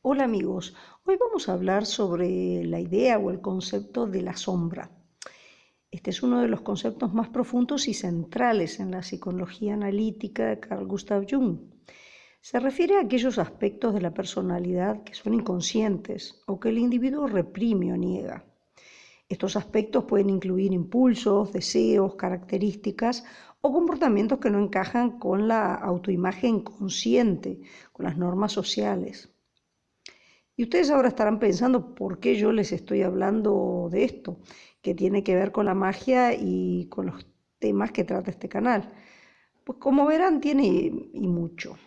Hola amigos, hoy vamos a hablar sobre la idea o el concepto de la sombra. Este es uno de los conceptos más profundos y centrales en la psicología analítica de Carl Gustav Jung. Se refiere a aquellos aspectos de la personalidad que son inconscientes o que el individuo reprime o niega. Estos aspectos pueden incluir impulsos, deseos, características o comportamientos que no encajan con la autoimagen consciente, con las normas sociales. Y ustedes ahora estarán pensando por qué yo les estoy hablando de esto, que tiene que ver con la magia y con los temas que trata este canal. Pues como verán, tiene y mucho.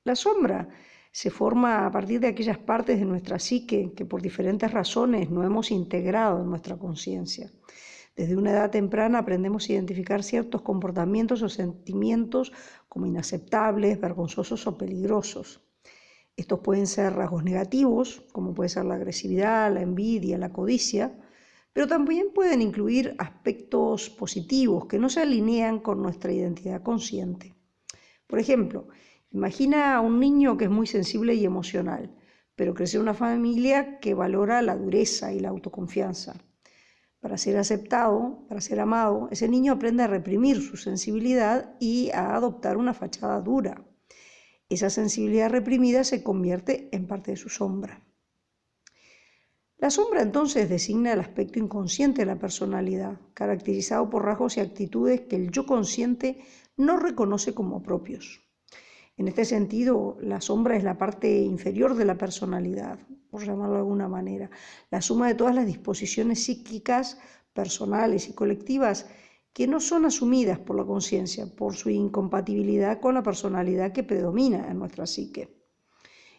La sombra se forma a partir de aquellas partes de nuestra psique que por diferentes razones no hemos integrado en nuestra conciencia. Desde una edad temprana aprendemos a identificar ciertos comportamientos o sentimientos como inaceptables, vergonzosos o peligrosos. Estos pueden ser rasgos negativos, como puede ser la agresividad, la envidia, la codicia, pero también pueden incluir aspectos positivos que no se alinean con nuestra identidad consciente. Por ejemplo, imagina a un niño que es muy sensible y emocional, pero crece en una familia que valora la dureza y la autoconfianza. Para ser aceptado, para ser amado, ese niño aprende a reprimir su sensibilidad y a adoptar una fachada dura. Esa sensibilidad reprimida se convierte en parte de su sombra. La sombra entonces designa el aspecto inconsciente de la personalidad, caracterizado por rasgos y actitudes que el yo consciente no reconoce como propios. En este sentido, la sombra es la parte inferior de la personalidad, por llamarlo de alguna manera, la suma de todas las disposiciones psíquicas, personales y colectivas que no son asumidas por la conciencia por su incompatibilidad con la personalidad que predomina en nuestra psique.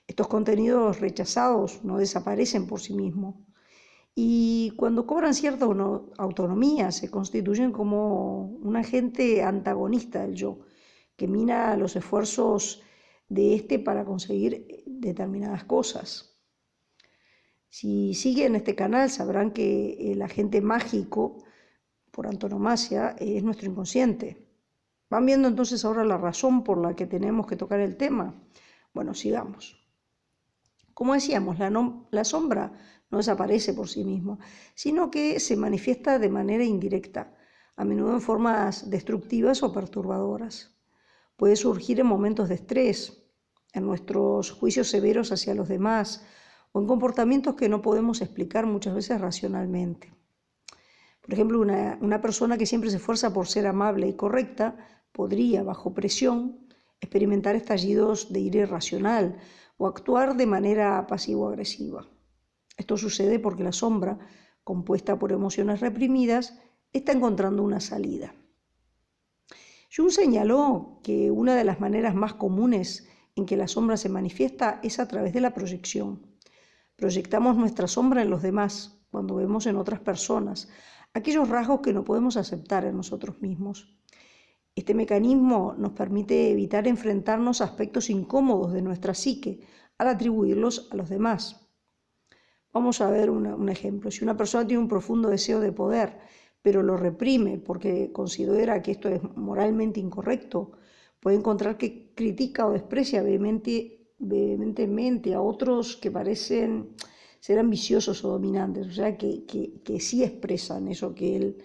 Estos contenidos rechazados no desaparecen por sí mismos y cuando cobran cierta autonomía se constituyen como un agente antagonista del yo, que mina los esfuerzos de este para conseguir determinadas cosas. Si siguen este canal sabrán que el agente mágico por antonomasia es nuestro inconsciente. ¿Van viendo entonces ahora la razón por la que tenemos que tocar el tema? Bueno, sigamos. Como decíamos, la sombra no desaparece por sí misma, sino que se manifiesta de manera indirecta, a menudo en formas destructivas o perturbadoras. Puede surgir en momentos de estrés, en nuestros juicios severos hacia los demás o en comportamientos que no podemos explicar muchas veces racionalmente. Por ejemplo, una persona que siempre se esfuerza por ser amable y correcta podría, bajo presión, experimentar estallidos de ira irracional o actuar de manera pasivo-agresiva. Esto sucede porque la sombra, compuesta por emociones reprimidas, está encontrando una salida. Jung señaló que una de las maneras más comunes en que la sombra se manifiesta es a través de la proyección. Proyectamos nuestra sombra en los demás, cuando vemos en otras personas aquellos rasgos que no podemos aceptar en nosotros mismos. Este mecanismo nos permite evitar enfrentarnos a aspectos incómodos de nuestra psique al atribuirlos a los demás. Vamos a ver un ejemplo. Si una persona tiene un profundo deseo de poder, pero lo reprime porque considera que esto es moralmente incorrecto, puede encontrar que critica o desprecia vehementemente a otros que parecen ser ambiciosos o dominantes, o sea, que sí expresan eso que él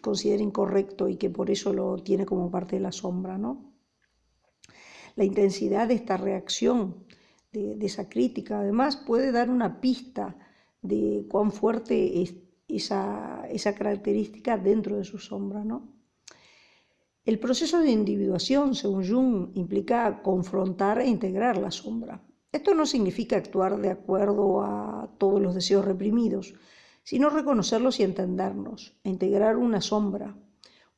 considera incorrecto y que por eso lo tiene como parte de la sombra, ¿no? La intensidad de esta reacción, de esa crítica, además puede dar una pista de cuán fuerte es esa característica dentro de su sombra, ¿no? El proceso de individuación, según Jung, implica confrontar e integrar la sombra. Esto no significa actuar de acuerdo a todos los deseos reprimidos, sino reconocerlos y entendernos, e integrar una sombra.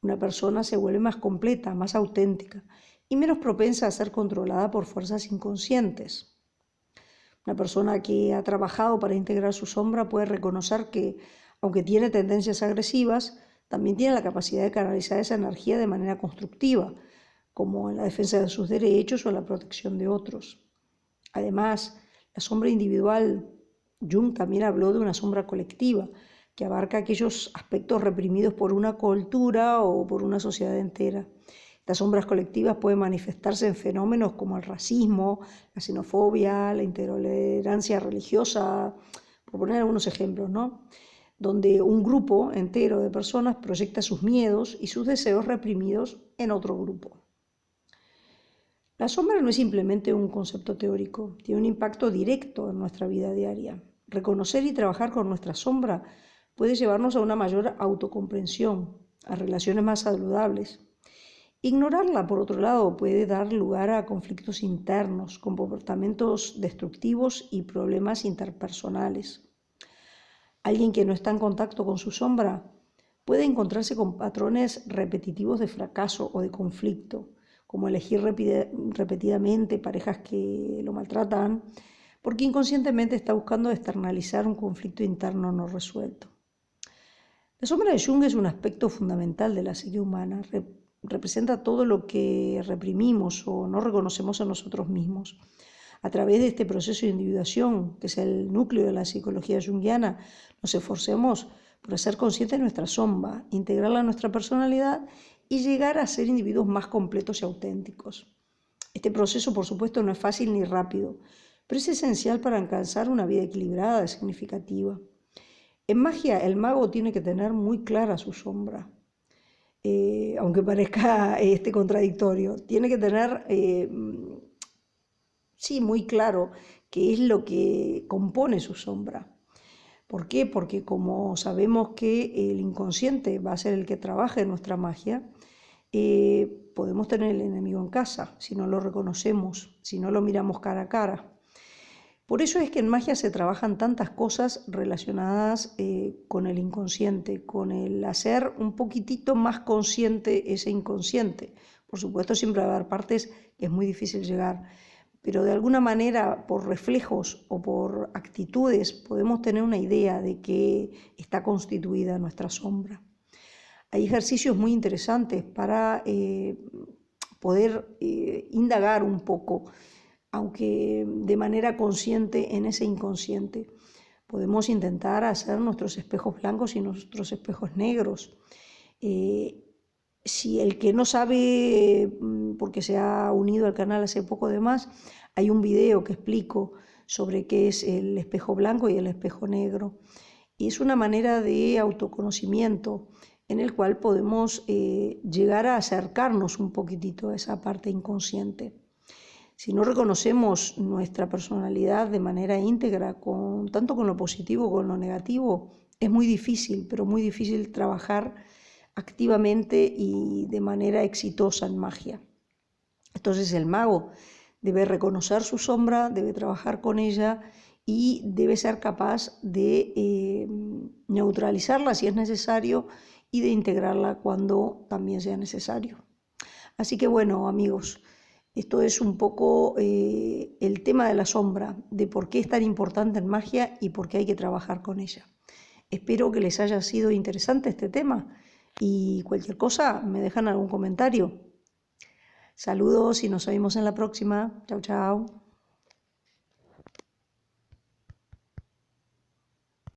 Una persona se vuelve más completa, más auténtica y menos propensa a ser controlada por fuerzas inconscientes. Una persona que ha trabajado para integrar su sombra puede reconocer que, aunque tiene tendencias agresivas, también tiene la capacidad de canalizar esa energía de manera constructiva, como en la defensa de sus derechos o en la protección de otros. Además, la sombra individual, Jung también habló de una sombra colectiva, que abarca aquellos aspectos reprimidos por una cultura o por una sociedad entera. Estas sombras colectivas pueden manifestarse en fenómenos como el racismo, la xenofobia, la intolerancia religiosa, por poner algunos ejemplos, ¿no? Donde un grupo entero de personas proyecta sus miedos y sus deseos reprimidos en otro grupo. La sombra no es simplemente un concepto teórico, tiene un impacto directo en nuestra vida diaria. Reconocer y trabajar con nuestra sombra puede llevarnos a una mayor autocomprensión, a relaciones más saludables. Ignorarla, por otro lado, puede dar lugar a conflictos internos, comportamientos destructivos y problemas interpersonales. Alguien que no está en contacto con su sombra puede encontrarse con patrones repetitivos de fracaso o de conflicto, como elegir repetidamente parejas que lo maltratan, porque inconscientemente está buscando externalizar un conflicto interno no resuelto. La sombra de Jung es un aspecto fundamental de la psique humana, representa todo lo que reprimimos o no reconocemos en nosotros mismos. A través de este proceso de individuación, que es el núcleo de la psicología junguiana, nos esforcemos por hacer consciente de nuestra sombra, integrarla en nuestra personalidad y llegar a ser individuos más completos y auténticos. Este proceso, por supuesto, no es fácil ni rápido, pero es esencial para alcanzar una vida equilibrada y significativa. En magia, el mago tiene que tener muy clara su sombra, aunque parezca contradictorio. Tiene que tener, muy claro qué es lo que compone su sombra. ¿Por qué? Porque como sabemos que el inconsciente va a ser el que trabaje en nuestra magia, podemos tener el enemigo en casa si no lo reconocemos, si no lo miramos cara a cara. Por eso es que en magia se trabajan tantas cosas relacionadas con el inconsciente, con el hacer un poquitito más consciente ese inconsciente. Por supuesto, siempre va a haber partes que es muy difícil llegar, pero de alguna manera, por reflejos o por actitudes, podemos tener una idea de qué está constituida nuestra sombra. Hay ejercicios muy interesantes para poder indagar un poco, aunque de manera consciente, en ese inconsciente. Podemos intentar hacer nuestros espejos blancos y nuestros espejos negros. Si el que no sabe, porque se ha unido al canal hace poco de más, hay un video que explico sobre qué es el espejo blanco y el espejo negro. Y es una manera de autoconocimiento en el cual podemos llegar a acercarnos un poquitito a esa parte inconsciente. Si no reconocemos nuestra personalidad de manera íntegra, tanto con lo positivo como con lo negativo, es muy difícil, pero muy difícil trabajar activamente y de manera exitosa en magia. Entonces el mago debe reconocer su sombra, debe trabajar con ella y debe ser capaz de neutralizarla si es necesario y de integrarla cuando también sea necesario. Así que bueno, amigos, esto es un poco el tema de la sombra, de por qué es tan importante en magia y por qué hay que trabajar con ella. Espero que les haya sido interesante este tema y cualquier cosa me dejan algún comentario. Saludos y nos vemos en la próxima. Chao, chao.